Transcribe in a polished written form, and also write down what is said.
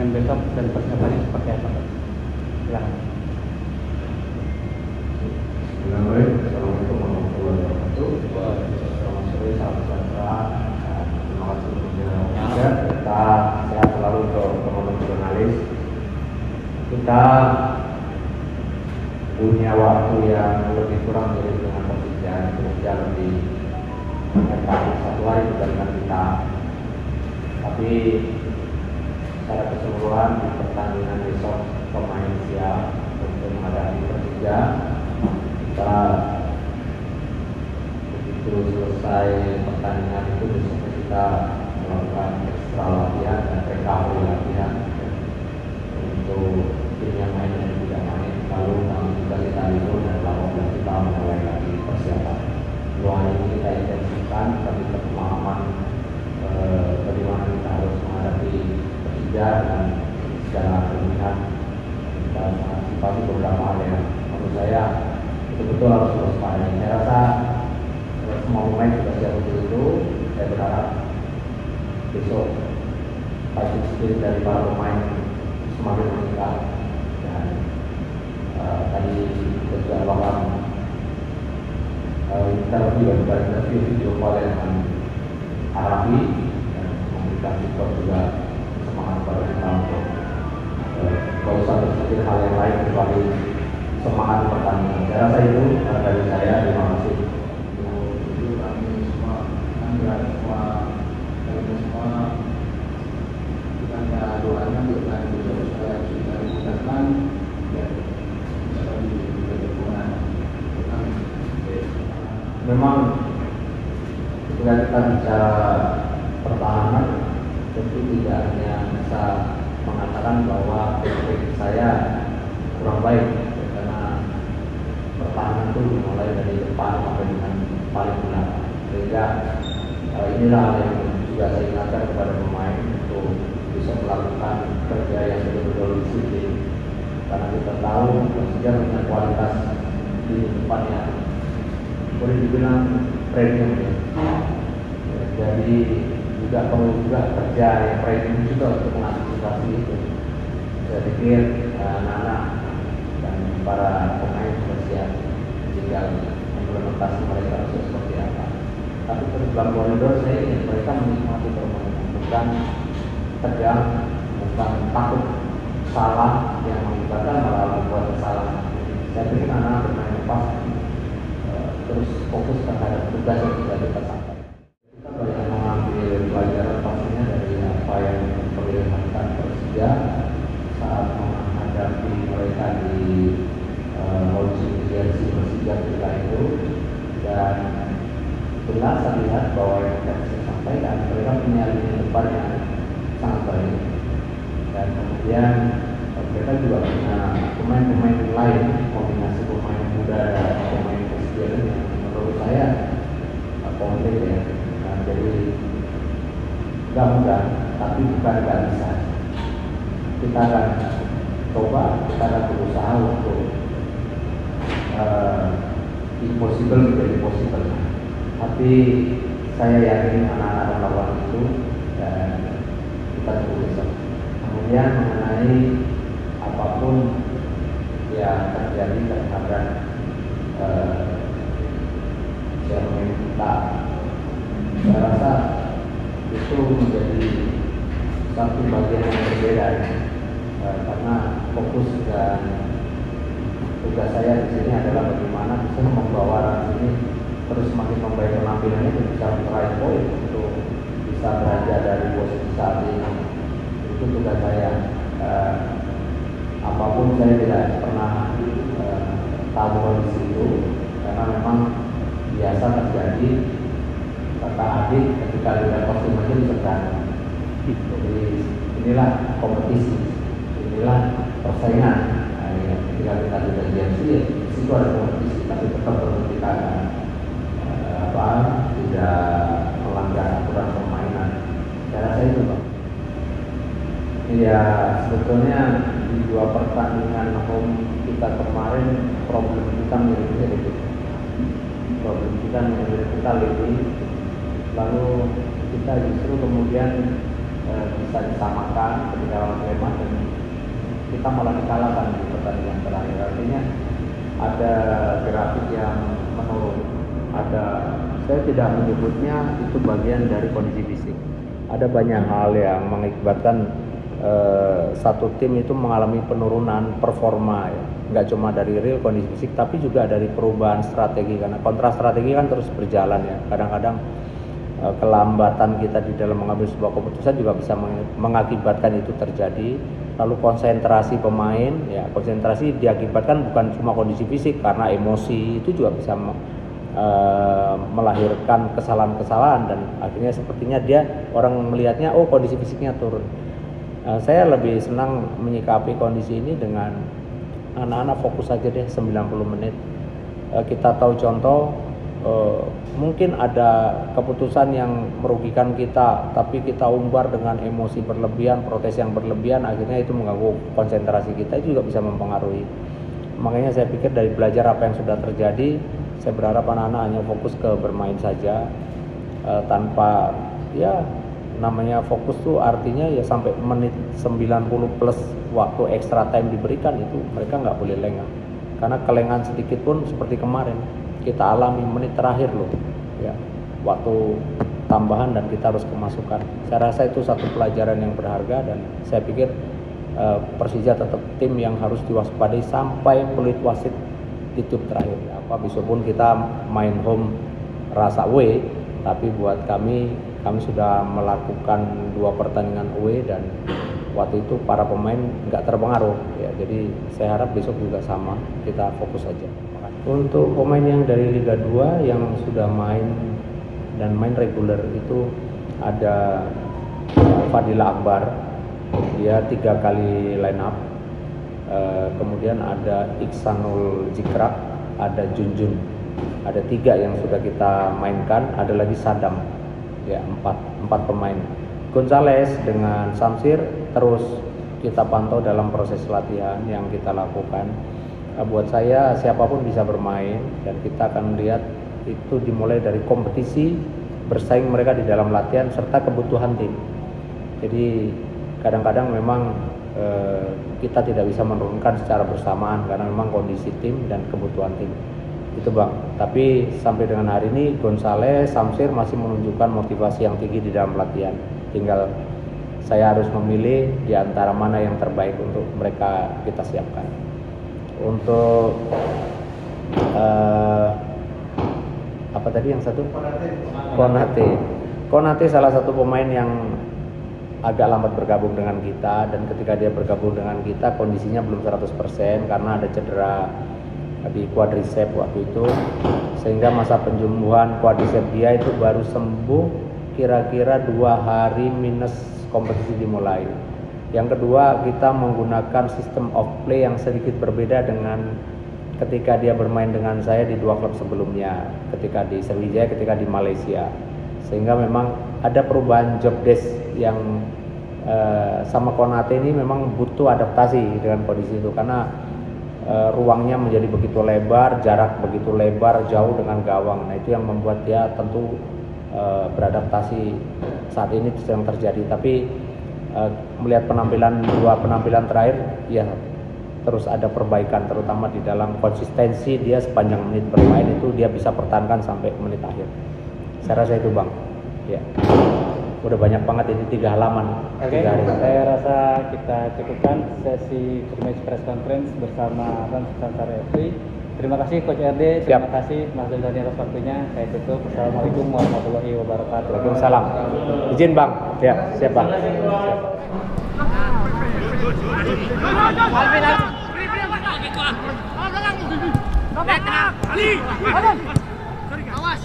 pertandingan besok dan persiapannya seperti apa, Pak? Silakan. Bismillahirrahmanirrahim. Assalamualaikum warahmatullahi wabarakatuh. Selamat sore, salam sejahtera. Terima kasih juga. Kita sehat selalu untuk teman-teman jurnalis. Kita punya waktu yang lebih kurang mirip dengan Persija, Persija lebih mengetahui satu hari dibandingkan kita. Tapi secara keseluruhan di pertandingan besok pemain siap untuk menghadapi Persija. Kita begitu selesai pertandingan itu besoknya kita melakukan ekstra latihan dan recovery latihan untuk tim yang main dan tidak main. Lalu kami juga kita libur dan 18 kita mulai lagi persiapan. Luar ini kita intensifkan tapi pemahaman bagaimana kita harus menghadapi Persija dan secara kelebihan kita mengantisipasi beberapa hal yang menurut saya betul-betul harus waspada. Saya rasa semua pemain sudah siap untuk itu. Saya berharap besok fighting spirit dari para pemain semakin meningkat dan tadi kita juga bahkan kita lebih dari interview video call yang akan Arabi dan memberikan support juga semangat kepada kita untuk kalau usah berpikir hal yang lain kecuali semangat pertandingan. Saya rasa itu dari saya. Terima kasih. Itu kami semua kita ada doanya untuk kami bisa supaya kita dimudahkan dan bisa lebih berhubungan. Memang ketika kita bicara pertahanan tentu tidak hanya bisa mengatakan bahwa teknik saya kurang baik karena pertahanan itu dimulai dari depan sampai dengan paling belakang. Sehingga inilah yang juga saya ingatkan kepada pemain untuk bisa melakukan kerja yang betul-betul disiplin karena kita tahu Persija punya kualitas di depan yang boleh dibilang premium ya. Jadi juga perlu juga kerja yang premium juga untuk mengantisipasi itu. Saya pikir anak-anak dan para pemain bersiap tinggal implementasi mereka harus seperti apa. Tapi dalam koridor saya ingin mereka menikmati permainan, bukan tegang, bukan takut salah yang mengibatkan malah membuat kesalahan. Saya pikir anak bermain lepas terus fokus terhadap tugas yang sudah kita sampaikan. Kita banyak mengambil pelajaran pastinya dari apa yang diperlihatkan Persija saat menghadapi mereka di launching jersey Persija ketika itu, dan jelas terlihat bahwa yang saya sampaikan mereka punya lini depan yang sangat baik dan kemudian mereka juga punya pemain-pemain lain, kombinasi pemain muda dan pemain Persija yang menurut saya komplit ya. Nah, jadi nggak mudah, tapi bukan nggak bisa. Kita akan coba, kita akan berusaha untuk impossible menjadi possible. Tapi saya yakin anak-anak akan melakukan itu dan kita tunggu besok. Kemudian mengenai apapun yang terjadi terhadap cermin kita, saya rasa itu menjadi satu bagian yang berbeda karena fokus dan tugas saya di sini adalah bagaimana bisa membawa Rans ini terus semakin membaik penampilannya dan bisa meraih poin untuk bisa berada dari posisi saat ini. Itu tugas saya. Apapun saya tidak pernah tahu kondisi itu karena memang biasa terjadi kata adik ketika lihat kostum aja disekat. Jadi inilah kompetisi, inilah persaingan. Ketika kita tidak jersey ya situ ada kompetisi, tapi tetap perlu kita tidak melanggar aturan permainan. Saya rasa itu Pak. Ya sebetulnya di dua pertandingan home kita kemarin problem kita mirip-mirip. Problem kita mirip-mirip kita lebih. Lalu kita justru kemudian bisa disamakan ketika lawan Sleman dan kita malah dikalahkan di pertandingan terakhir. Artinya ada grafik yang menurun. Saya tidak menyebutnya itu bagian dari kondisi fisik. Ada banyak hal yang mengakibatkan satu tim itu mengalami penurunan performa ya. Nggak cuma dari real kondisi fisik tapi juga dari perubahan strategi, karena kontra strategi kan terus berjalan ya. Kadang-kadang kelambatan kita di dalam mengambil sebuah keputusan juga bisa mengakibatkan itu terjadi. Lalu konsentrasi pemain ya, konsentrasi diakibatkan bukan cuma kondisi fisik, karena emosi itu juga bisa melahirkan kesalahan-kesalahan dan akhirnya sepertinya dia orang melihatnya oh kondisi fisiknya turun. Saya lebih senang menyikapi kondisi ini dengan anak-anak fokus saja deh 90 menit. Kita tahu contoh mungkin ada keputusan yang merugikan kita tapi kita umbar dengan emosi berlebihan, protes yang berlebihan, akhirnya itu mengganggu konsentrasi kita, itu juga bisa mempengaruhi. Makanya saya pikir dari belajar apa yang sudah terjadi, saya berharap anak-anak hanya fokus ke bermain saja tanpa ya namanya fokus tuh artinya ya sampai menit 90 plus waktu extra time diberikan itu mereka nggak boleh lengah, karena kelengahan sedikit pun seperti kemarin kita alami menit terakhir loh ya, waktu tambahan dan kita harus kemasukan. Saya rasa itu satu pelajaran yang berharga dan saya pikir Persija tetap tim yang harus diwaspadai sampai peluit wasit titik terakhir. Besok pun kita main home rasa away, tapi buat kami sudah melakukan 2 pertandingan away dan waktu itu para pemain nggak terpengaruh ya. Jadi saya harap besok juga sama, kita fokus saja. Untuk pemain yang dari Liga 2 yang sudah main dan main reguler itu ada Fadila Akbar, dia 3 kali line up. Kemudian ada Iksanul Zikrak, ada Junjun, ada 3 yang sudah kita mainkan, ada lagi Sadam ya, 4 pemain. Gonzales dengan Samsir terus kita pantau dalam proses latihan yang kita lakukan. Buat saya siapapun bisa bermain dan kita akan lihat itu dimulai dari kompetisi, bersaing mereka di dalam latihan serta kebutuhan tim. Jadi kadang-kadang memang kita tidak bisa menurunkan secara bersamaan karena memang kondisi tim dan kebutuhan tim itu Bang. Tapi sampai dengan hari ini Gonzales, Samsir masih menunjukkan motivasi yang tinggi di dalam latihan. Tinggal saya harus memilih di antara mana yang terbaik untuk mereka kita siapkan. Untuk apa tadi yang satu? Konate salah satu pemain yang agak lambat bergabung dengan kita, dan ketika dia bergabung dengan kita kondisinya belum 100% karena ada cedera di quadricep waktu itu, sehingga masa penyembuhan quadricep dia itu baru sembuh kira-kira 2 hari minus kompetisi dimulai. Yang kedua, kita menggunakan sistem of play yang sedikit berbeda dengan ketika dia bermain dengan saya di 2 klub sebelumnya, ketika di Sriwijaya, ketika di Malaysia. Sehingga memang ada perubahan job desk yang sama Konate ini memang butuh adaptasi dengan kondisi itu, karena ruangnya menjadi begitu lebar, jarak begitu lebar, jauh dengan gawang. Nah itu yang membuat dia tentu beradaptasi saat ini sedang terjadi. Tapi melihat 2 penampilan terakhir ya terus ada perbaikan, terutama di dalam konsistensi dia sepanjang menit bermain itu dia bisa pertahankan sampai menit akhir. Saya rasa itu Bang ya, udah banyak banget ini 3 halaman. Oke, saya rasa kita cukupkan sesi pre-match press conference bersama Rans Nusantara FC. Terima kasih Coach RD, terima kasih Mas Dani atas waktunya. Saya tutup. Assalamualaikum warahmatullahi wabarakatuh. Waalaikumsalam. Izin Bang. Ya, siap Bang. Awas.